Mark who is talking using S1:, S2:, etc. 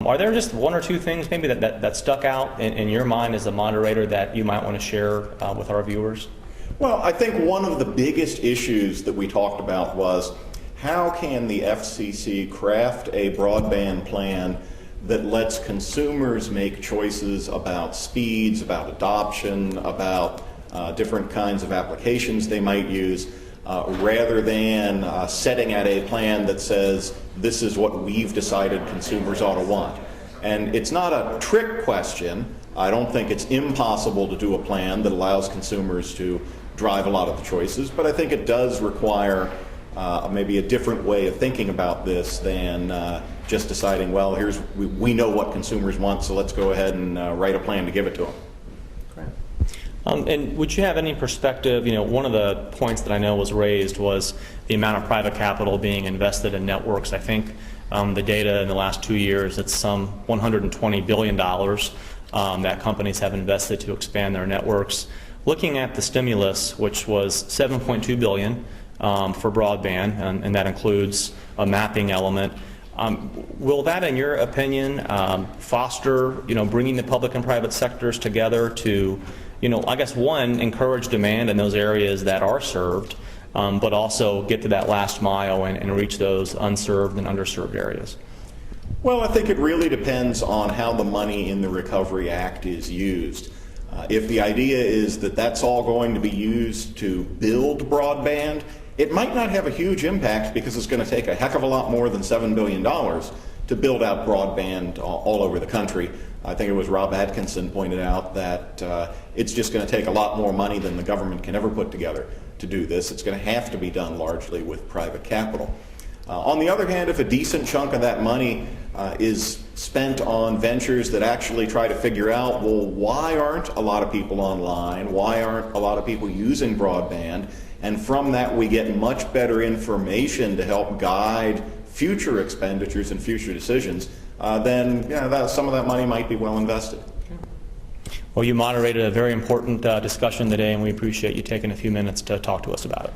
S1: Are there just one or two things maybe that stuck out in your mind as a moderator that you might want to share with our viewers?
S2: Well, I think one of the biggest issues that we talked about was how can the FCC craft a broadband plan that lets consumers make choices about speeds, about adoption, about different kinds of applications they might use, rather than setting at a plan that says this is what we've decided consumers ought to want. And it's not a trick question. I don't think it's impossible to do a plan that allows consumers to drive a lot of the choices, but I think it does require maybe a different way of thinking about this than just deciding, well, we know what consumers want, so let's go ahead and write a plan to give it to them.
S1: And would you have any perspective, one of the points that I know was raised was the amount of private capital being invested in networks. I think the data in the last 2 years, it's some $120 billion that companies have invested to expand their networks. Looking at the stimulus, which was $7.2 billion for broadband, and that includes a mapping element, will that, in your opinion, foster, bringing the public and private sectors together to, I guess, one, encourage demand in those areas that are served, but also get to that last mile and reach those unserved and underserved areas?
S2: Well, I think it really depends on how the money in the Recovery Act is used. If the idea is that that's all going to be used to build broadband, it might not have a huge impact because it's going to take a heck of a lot more than $7 billion to build out broadband all over the country. I think it was Rob Atkinson pointed out that it's just going to take a lot more money than the government can ever put together to do this. It's going to have to be done largely with private capital. On the other hand, if a decent chunk of that money is spent on ventures that actually try to figure out, well, why aren't a lot of people online? Why aren't a lot of people using broadband? And from that, we get much better information to help guide future expenditures and future decisions, then some of that money might be well invested.
S1: Well, you moderated a very important discussion today, and we appreciate you taking a few minutes to talk to us about it.